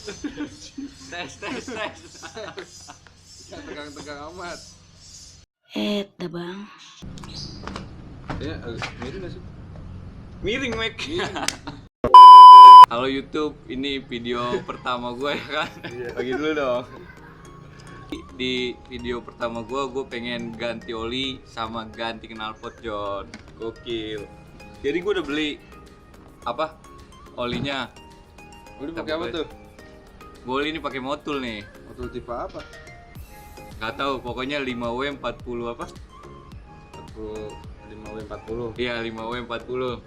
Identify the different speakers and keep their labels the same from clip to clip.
Speaker 1: Tes.
Speaker 2: Jangan tegang-tegang amat.
Speaker 3: Dah bang.
Speaker 2: Ya, miring nggak sih?
Speaker 1: Miring, Mek. Halo YouTube, ini video pertama gue ya kan. Bagi dulu dong. Di video pertama gue pengen ganti oli sama ganti knalpot John. Gokil. Jadi gue udah beli apa? Olinya.
Speaker 2: Udah pakai apa tuh?
Speaker 1: Gue oli ini pakai Motul nih.
Speaker 2: Motor tipe apa?
Speaker 1: Gak tahu, pokoknya 5W40 apa?
Speaker 2: 5W40.
Speaker 1: Iya, 5W40.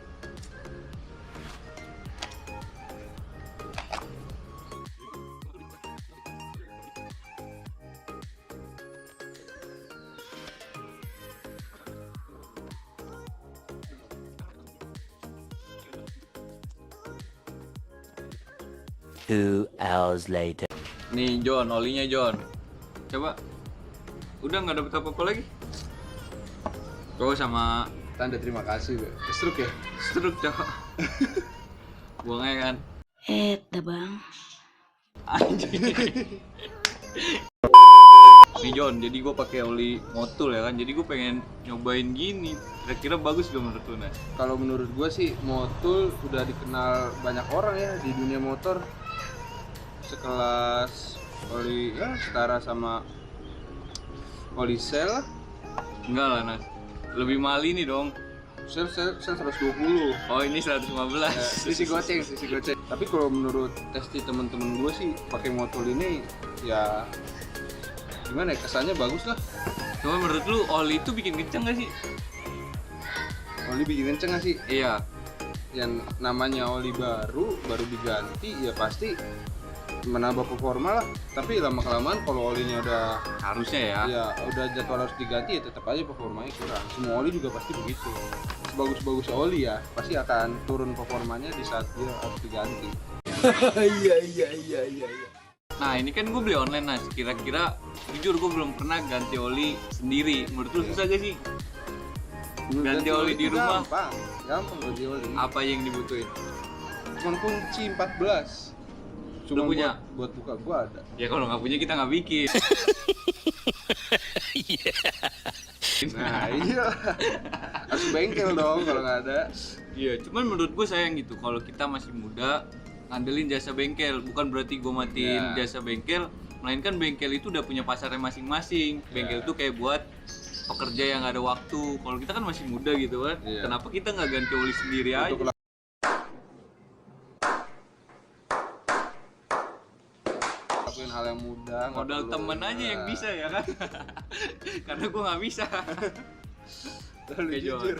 Speaker 4: Two hours later.
Speaker 1: Nih John, olinya John. Coba. Udah nggak dapet apa-apa lagi. Coba sama
Speaker 2: Tanda terima kasih, gue. Struk ya?
Speaker 1: struk cowok. Buang aja kan.
Speaker 3: Dah bang.
Speaker 1: Anjing. Nih John, jadi gue pakai oli Motul ya kan. Jadi gue pengen nyobain gini. Kira-kira bagus gak menurut lu, Nas?
Speaker 2: Kalau menurut gue sih Motul udah dikenal banyak orang ya di dunia motor. Sekelas oli ya setara sama oli Shell lah.
Speaker 1: Enggak lah, Nas. Lebih mahal ini dong.
Speaker 2: Shell 120.
Speaker 1: Oh, ini 115.
Speaker 2: Sisi goceng. Tapi kalau menurut testi temen-temen gue sih pakai Motul ini ya gimana ya, kesannya bagus lah.
Speaker 1: Cuma menurut lu oli itu bikin kenceng gak sih?
Speaker 2: Oli bikin kenceng gak sih?
Speaker 1: Iya.
Speaker 2: Yang namanya oli baru diganti ya pasti menambah performa lah. Tapi lama-kelamaan kalau olinya udah
Speaker 1: Harusnya ya.
Speaker 2: ya udah jadwal harus diganti ya tetap aja performanya kurang. Semua oli juga pasti begitu. Sebagus-bagus oli ya pasti akan turun performanya di saat dia harus diganti. Iya.
Speaker 1: Nah ini kan gue beli online, Nas. Kira-kira jujur gue belum pernah ganti oli sendiri. Menurut lu susah gak sih? Ganti oli di
Speaker 2: itu
Speaker 1: rumah.
Speaker 2: gampang ganti oli.
Speaker 1: Apa yang dibutuhin?
Speaker 2: Cuma kunci 14. Cuma
Speaker 1: Lu punya?
Speaker 2: buat buka gua ada.
Speaker 1: Ya kalau nggak punya kita nggak bikin.
Speaker 2: Nah iya, harus bengkel dong kalau nggak ada.
Speaker 1: Iya, cuman menurut gue sayang gitu. Kalau kita masih muda, ngandelin jasa bengkel. Bukan berarti gue matiin
Speaker 2: Ya.
Speaker 1: jasa bengkel, melainkan bengkel itu udah punya pasarnya masing-masing. Bengkel itu kayak buat pekerja yang nggak ada waktu. Kalau kita kan masih muda gitu kan,
Speaker 2: Iya.
Speaker 1: kenapa kita nggak ganti oli sendiri aja?
Speaker 2: Untuk lakuin hal yang mudah, nggak
Speaker 1: Modal
Speaker 2: perlu-
Speaker 1: temen aja yang
Speaker 2: Nah,
Speaker 1: bisa ya kan. Karena gue nggak bisa.
Speaker 2: terlalu
Speaker 1: Oke, John.
Speaker 2: jujur.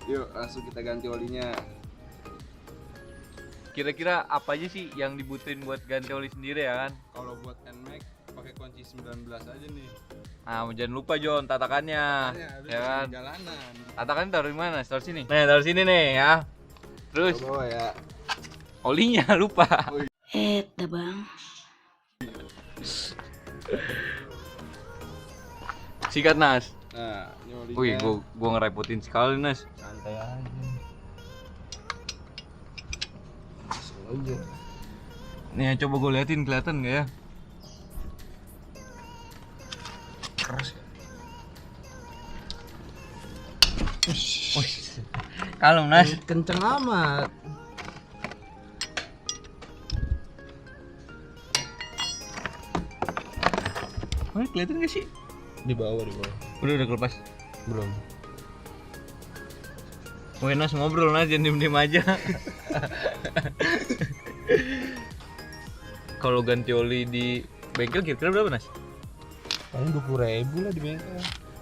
Speaker 2: Yuk langsung kita ganti olinya.
Speaker 1: Kira-kira apa aja sih yang dibutuhin buat ganti oli sendiri ya kan?
Speaker 2: Kalau buat NMAX pakai kunci 19 aja nih.
Speaker 1: Nah, jangan lupa John, tatakannya.
Speaker 2: Harus
Speaker 1: Ya kan?
Speaker 2: jalanan.
Speaker 1: Tatakannya taruh di mana? Taruh sini. Nah, taruh sini nih ya. Terus
Speaker 2: Bawa ya.
Speaker 1: olinya lupa.
Speaker 3: Dah bang.
Speaker 1: Sikat Nas.
Speaker 2: Nah, ini olinya.
Speaker 1: Wih, gua ngerepotin sekali Nas.
Speaker 2: Santai aja. Langsung aja.
Speaker 1: Nih, coba gue liatin kelihatan nggak ya?
Speaker 2: Keras ya.
Speaker 1: Wih, kalem Nas.
Speaker 2: Kenceng amat.
Speaker 1: Wih, kelihatan nggak sih?
Speaker 2: Di bawah.
Speaker 1: Udah kelepas.
Speaker 2: Belum.
Speaker 1: Wih, Nas ngobrol Nas, jangan diem aja. Kalau ganti oli di bengkel kira-kira berapa Nas?
Speaker 2: Paling 20.000 lah di bengkel.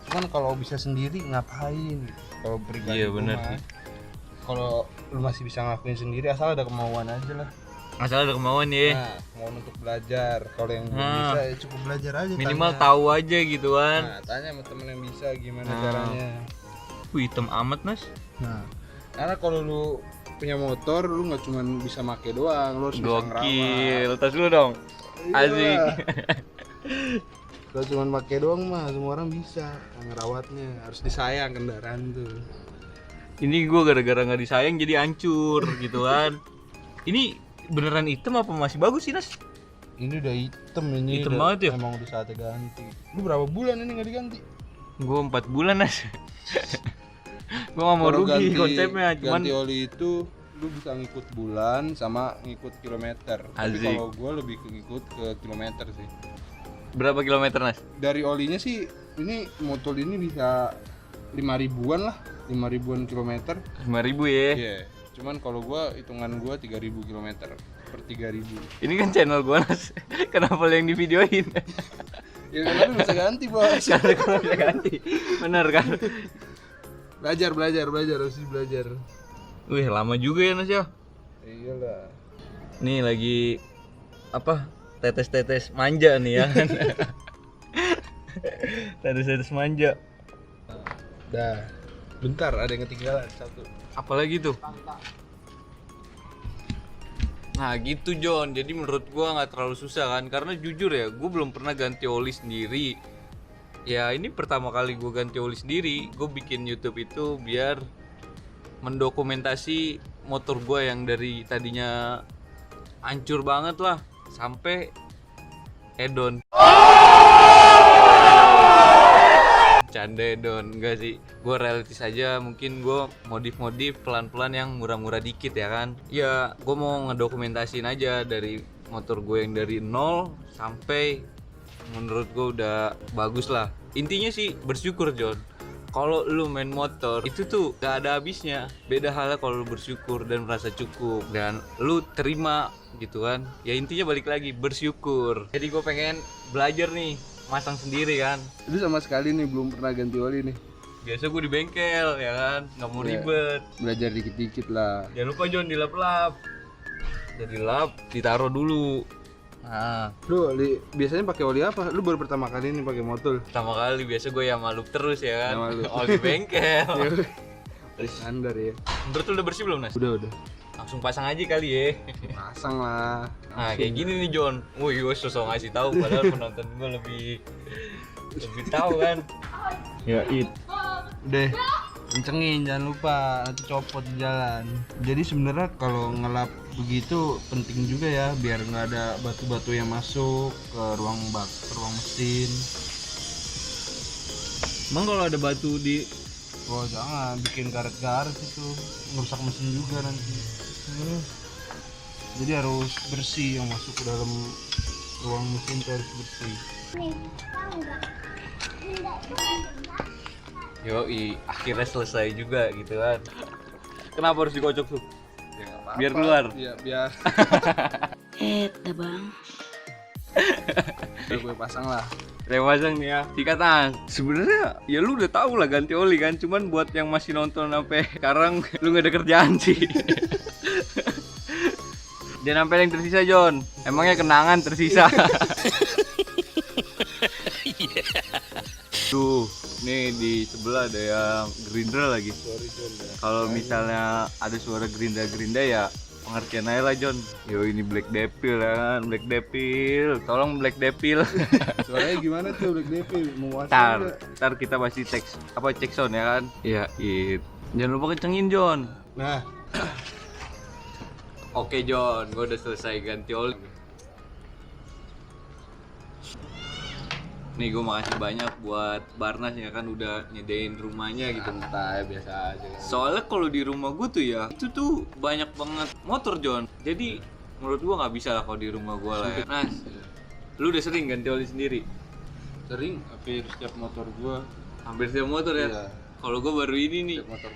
Speaker 2: Cuman kalau bisa sendiri ngapain? Kalau pribadi
Speaker 1: Iya,
Speaker 2: gua
Speaker 1: bener
Speaker 2: mah.
Speaker 1: sih.
Speaker 2: Kalau lu masih bisa ngelakuin sendiri asal ada kemauan aja lah.
Speaker 1: Asal ada kemauan ya.
Speaker 2: Nah, kemauan untuk belajar. Kalau yang belum
Speaker 1: Nah.
Speaker 2: bisa ya cukup belajar aja.
Speaker 1: Minimal
Speaker 2: tanya.
Speaker 1: tahu aja gitu kan.
Speaker 2: Nah, tanya sama temen yang bisa gimana
Speaker 1: Nah.
Speaker 2: caranya.
Speaker 1: Wih, hitam amat Nas.
Speaker 2: Nah, karena kalau lu punya motor lu nggak cuma bisa make doang, lu harus bisa ngerawat.
Speaker 1: Gokil, tas dulu dong.
Speaker 2: Iya.
Speaker 1: Asik.
Speaker 2: Kalau cuma pakai doang mah semua orang bisa ngerawatnya, harus disayang kendaraan tuh.
Speaker 1: Ini gue gara-gara nggak disayang jadi hancur gitu kan. Ini beneran hitam apa masih bagus sih, Nas?
Speaker 2: Ini udah hitam ini.
Speaker 1: Hitam banget ya?
Speaker 2: Emang udah saatnya ganti. Lu berapa bulan ini nggak diganti?
Speaker 1: Gue 4 bulan, Nas. Gue gak mau
Speaker 2: Kalau
Speaker 1: rugi konsepnya, cuman
Speaker 2: ganti oli itu lu bisa ngikut bulan sama ngikut kilometer. Tapi
Speaker 1: Asik.
Speaker 2: kalau gua lebih ngikut ke kilometer sih.
Speaker 1: berapa kilometer, Nas?
Speaker 2: Dari olinya sih ini motor ini bisa 5.000-an lah, 5.000-an kilometer.
Speaker 1: 5.000 ya.
Speaker 2: Iya. Cuman kalau gua hitungan gua 3.000 kilometer per 3.000.
Speaker 1: Ini kan channel gue, Nas. Kenapa lo yang di videoin?
Speaker 2: Ya karena lu bisa ganti, Bos.
Speaker 1: Karena kalau bisa ganti. Bener kan?
Speaker 2: Belajar harus belajar.
Speaker 1: Wih, lama juga ya, Nas ya.
Speaker 2: Iyalah.
Speaker 1: Nih lagi apa? Tetes-tetes manja nih ya. Tetes-tetes manja.
Speaker 2: Dah. Bentar, ada yang ketinggalan satu.
Speaker 1: Apalagi tuh? Nah gitu John, jadi menurut gua nggak terlalu susah kan, karena jujur ya, gua belum pernah ganti oli sendiri. Ya ini pertama kali gua ganti oli sendiri. Gua bikin YouTube itu biar mendokumentasi motor gua yang dari tadinya hancur banget lah sampai hedon. Canda hedon, enggak sih. Gue realistis aja, mungkin gue modif-modif pelan-pelan yang murah-murah dikit ya kan. Ya gue mau ngedokumentasiin aja dari motor gue yang dari nol sampai menurut gue udah bagus lah. Intinya sih bersyukur John. Kalau lu main motor itu tuh gak ada habisnya. Beda halnya kalau lu bersyukur dan merasa cukup dan lu terima gitu kan. Ya intinya balik lagi bersyukur. Jadi gue pengen belajar nih masang sendiri kan.
Speaker 2: Lu sama sekali nih belum pernah ganti oli nih.
Speaker 1: Biasa gue di bengkel ya kan, nggak mau
Speaker 2: Iya.
Speaker 1: ribet.
Speaker 2: Belajar dikit-dikit lah.
Speaker 1: Jangan lupa John dilap-lap. Jadi lap, ditaruh dulu. Nah,
Speaker 2: Lu biasanya pakai oli apa? Lu baru pertama kali nih pakai motor.
Speaker 1: pertama kali biasa gue ya malu terus ya kan.
Speaker 2: Ya, malu.
Speaker 1: Oli bengkel.
Speaker 2: Standar ya.
Speaker 1: Menurut lu udah bersih belum, Nas?
Speaker 2: Udah.
Speaker 1: Langsung pasang aja kali ya.
Speaker 2: Pasang lah.
Speaker 1: Nah, kayak gini nih John. Wih, gue sosok ngasih tahu padahal penonton gue lebih tahu kan. Ya,
Speaker 2: Udah. Kencengin jangan lupa, nanti copot di jalan. Jadi sebenarnya kalau ngelap begitu penting juga ya biar nggak ada batu-batu yang masuk ke ruang mesin.
Speaker 1: Emang kalau ada batu di
Speaker 2: Oh jangan bikin karet-karet itu ngerusak mesin juga nanti. Jadi harus bersih yang masuk ke dalam ruang mesin itu harus bersih.
Speaker 1: Yoi, akhirnya selesai juga gitu kan. Kenapa harus dikocok tuh?
Speaker 2: Ya, nggak apa-apa.
Speaker 1: Biar keluar.
Speaker 2: Iya, biar
Speaker 3: Dah bang.
Speaker 2: udah gue pasang lah.
Speaker 1: Saya pasang nih ya. Dikatakan sebenarnya ya lu udah tahu lah ganti oli kan, cuman buat yang masih nonton sampai sekarang lu nggak ada kerjaan sih. Dan sampai yang tersisa John, emangnya kenangan tersisa. Tuh, nih di sebelah ada yang Gerindra lagi.
Speaker 2: Sorry John ya.
Speaker 1: Kalau misalnya ada suara Gerinda ya pengertian aja lah John. Yo ini Black Devil ya kan, Black Devil. Tolong Black Devil.
Speaker 2: Suaranya gimana tuh Black Devil? Mau WhatsApp nggak?
Speaker 1: Ntar kita pasti cek sound ya kan. Iya, jangan lupa kencengin John.
Speaker 2: Nah,
Speaker 1: Oke John, gue udah selesai ganti oli. Nih gue makasih banyak buat Barnas ya kan udah nyedain rumahnya gitu.
Speaker 2: santai biasa aja.
Speaker 1: Soalnya kalau di rumah gue tuh ya itu tuh banyak banget motor John. Jadi menurut gue nggak bisa lah kalau di rumah gue lah ya. Nas, lu udah sering ganti oli sendiri?
Speaker 2: Sering hampir setiap motor gua.
Speaker 1: Hampir setiap motor ya?
Speaker 2: Iya.
Speaker 1: Kalau gue baru ini nih.
Speaker 2: Setiap motor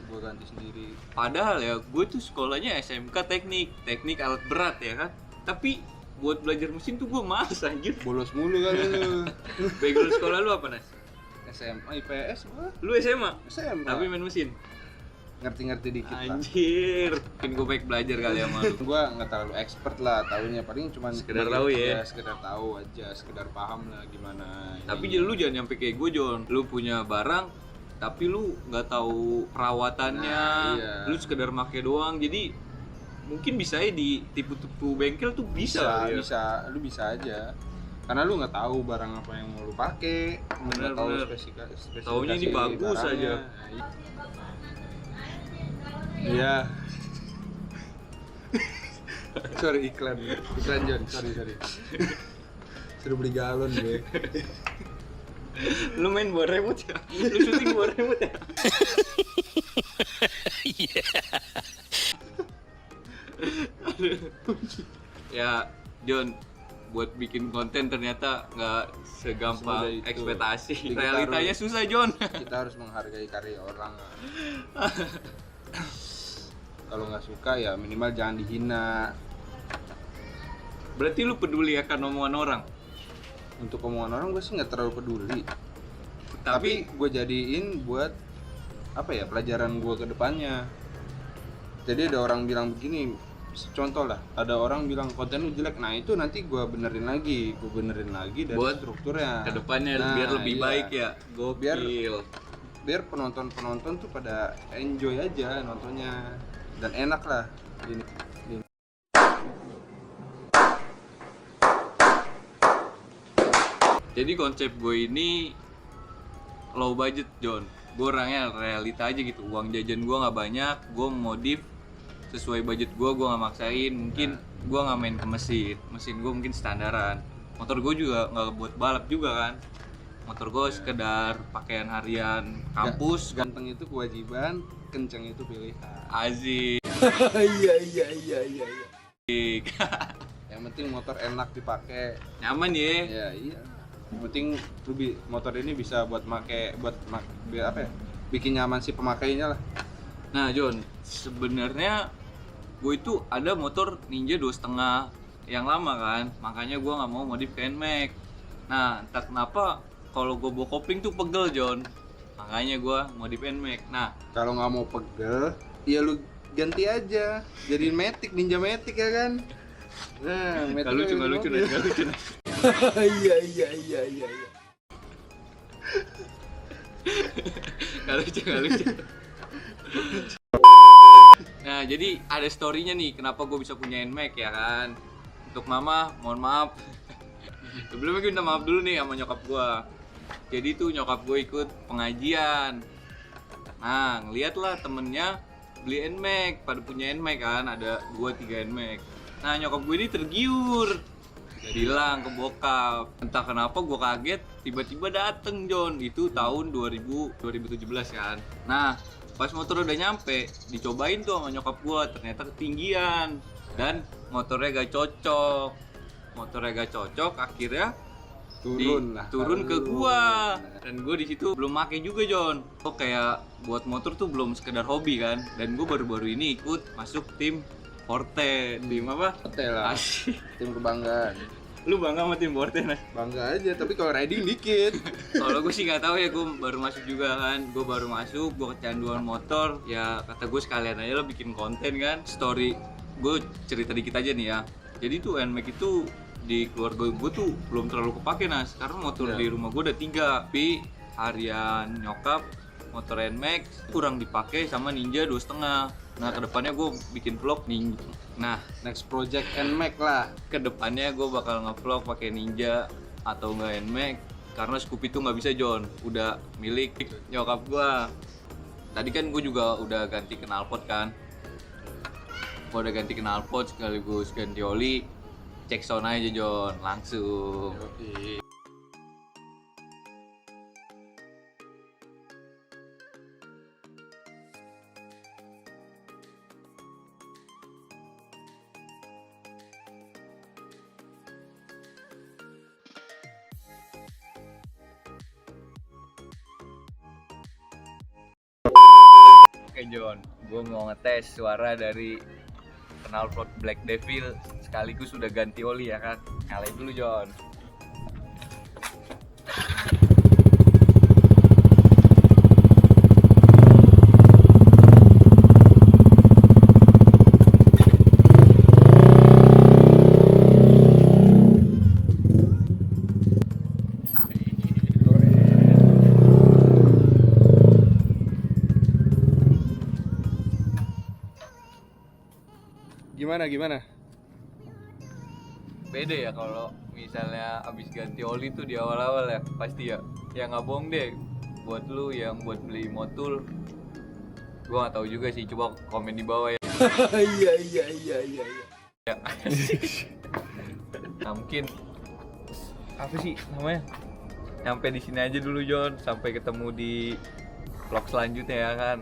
Speaker 2: gua ganti sendiri.
Speaker 1: Padahal ya gue tuh sekolahnya SMK teknik alat berat ya kan. Tapi buat belajar mesin tuh gue males anjir.
Speaker 2: Bolos mulu kali lu.
Speaker 1: Background sekolah lu apa Nas?
Speaker 2: SMA IPS gua.
Speaker 1: Lu SMA?
Speaker 2: SMA.
Speaker 1: Tapi main mesin?
Speaker 2: ngerti-ngerti dikit lah.
Speaker 1: Anjir, mungkin gue baik belajar kali sama lu.
Speaker 2: Gua nggak terlalu expert lah, tahunya paling cuma
Speaker 1: Sekedar tahu ya.
Speaker 2: sekedar tahu aja, sekedar paham lah gimana.
Speaker 1: Tapi
Speaker 2: ininya.
Speaker 1: lu jangan nyampe kayak gue John. Lu punya barang tapi lu nggak tahu perawatannya,
Speaker 2: Nah, iya.
Speaker 1: lu sekedar make doang. Jadi mungkin bisa ya di tipu-tipu bengkel tuh bisa, ya.
Speaker 2: lu bisa aja. Karena lu nggak tahu barang apa yang mau lu pakai, lu nggak tahu
Speaker 1: Bener.
Speaker 2: spesifikasi.
Speaker 1: Taunya ini bagus
Speaker 2: barangnya.
Speaker 1: aja.
Speaker 2: Iya. Sorry iklan John, sorry. Suruh beli galon gue.
Speaker 1: Lu main bawa remote ya? Lu syuting bawa remote ya? Ya, John, buat bikin konten ternyata nggak segampang
Speaker 2: Semudah itu.
Speaker 1: ekspektasi.
Speaker 2: Kita
Speaker 1: Realitanya susah, John.
Speaker 2: Kita harus menghargai karya orang. Kalau nggak suka ya minimal jangan dihina.
Speaker 1: Berarti lu peduli akan omongan orang.
Speaker 2: Untuk omongan orang gue sih nggak terlalu peduli.
Speaker 1: Tapi
Speaker 2: Tapi gue jadiin buat apa ya, pelajaran gue ke depannya. Jadi ada orang bilang begini, contoh lah, ada orang bilang konten lu jelek, nah itu nanti gue benerin lagi dari
Speaker 1: Buat
Speaker 2: strukturnya.
Speaker 1: kedepannya
Speaker 2: Nah,
Speaker 1: biar lebih
Speaker 2: iya.
Speaker 1: baik ya. Gokil.
Speaker 2: Biar penonton tuh pada enjoy aja nontonnya dan enak lah ini.
Speaker 1: Jadi konsep gue ini low budget, John. Gue orangnya realita aja gitu. Uang jajan gue nggak banyak. Gue modif sesuai budget gue nggak maksain. Mungkin gue nggak main ke mesin gue mungkin standaran. Motor gue juga nggak buat balap juga kan. Motor gue sekedar pakaian harian kampus.
Speaker 2: Ganteng itu kewajiban, kenceng itu pilihan.
Speaker 1: Azik.
Speaker 2: Iya. Yang penting motor enak dipakai.
Speaker 1: Nyaman ya.
Speaker 2: Ya iya. Yang penting motor ini bisa biar apa ya? Bikin nyaman si pemakainya lah.
Speaker 1: Nah, John, sebenarnya gue itu ada motor Ninja 2,5 yang lama kan, makanya gue nggak mau modif ke NMAX. Nah, entah kenapa kalau gue bawa kopling tuh pegel, John. Makanya gue modif NMAX. Nah,
Speaker 2: Kalau nggak mau pegel, ya lu ganti aja. Jadiin Matic, Ninja Matic ya kan? Nah, Matic
Speaker 1: nggak lucu,
Speaker 2: lebih
Speaker 1: nggak lucu,
Speaker 2: mobil.
Speaker 1: nggak lucu.
Speaker 2: Iya.
Speaker 1: Nggak lucu. Nah, jadi ada story-nya nih kenapa gue bisa punya NMAX ya kan. Untuk mama, mohon maaf. Sebelumnya gue minta maaf dulu nih sama nyokap gue. Jadi tuh nyokap gue ikut pengajian. Nah, ngeliat lah temennya beli NMAX, pada punya NMAX kan, ada 2-3 NMAX. Nah, nyokap gue ini tergiur, bilang ke bokap. Entah kenapa gue kaget, tiba-tiba dateng John. Itu tahun 2017 kan. Nah, pas motor udah nyampe, dicobain tuh sama nyokap gue, ternyata ketinggian dan motornya gak cocok. Akhirnya turun ke gua, dan gue di situ belum make juga, John. Oh, kayak buat motor tuh belum sekedar hobi kan, dan gue baru-baru ini ikut masuk tim Forte. Tim apa?
Speaker 2: Hotel lah.
Speaker 1: Asik.
Speaker 2: Tim kebanggaan.
Speaker 1: Lu bangga sama tim Forte, Nas?
Speaker 2: Bangga aja, tapi kalau riding dikit.
Speaker 1: Kalau gue sih nggak tahu ya, gue baru masuk juga kan. Gue baru masuk, gue kecanduan motor. Ya kata gue sekalian aja lo bikin konten kan. Story gue cerita dikit aja nih ya. Jadi tuh NMAX itu di keluarga gue tuh belum terlalu kepake, Nas, karena motor di rumah gue ada 3. Tapi harian nyokap motor NMAX kurang dipakai sama Ninja 2,5. Nah, kedepannya gue bikin vlog Ninja. Nah,
Speaker 2: Next project NMAX lah.
Speaker 1: kedepannya gue bakal nge-vlog pakai Ninja atau enggak NMAX, karena Scoopy itu nggak bisa, John. Udah milik nyokap gue. Tadi kan gue juga udah ganti knalpot kan. Gue udah ganti knalpot sekaligus ganti oli. Cek sound aja, John, langsung. Oke, John, gue mau ngetes suara dari knalpot Black Devil sekaligus sudah ganti oli ya kan. Nyalain dulu, John.
Speaker 2: Gimana?
Speaker 1: Beda ya kalau misalnya abis ganti oli tuh di awal-awal ya, pasti ya. Ya nggak bohong deh, buat lu yang buat beli motul, gua nggak tahu juga sih, coba komen di bawah ya.
Speaker 2: Iya.
Speaker 1: yang asik. Nah, mungkin apa sih namanya? Sampai di sini aja dulu John, sampai ketemu di vlog selanjutnya ya kan.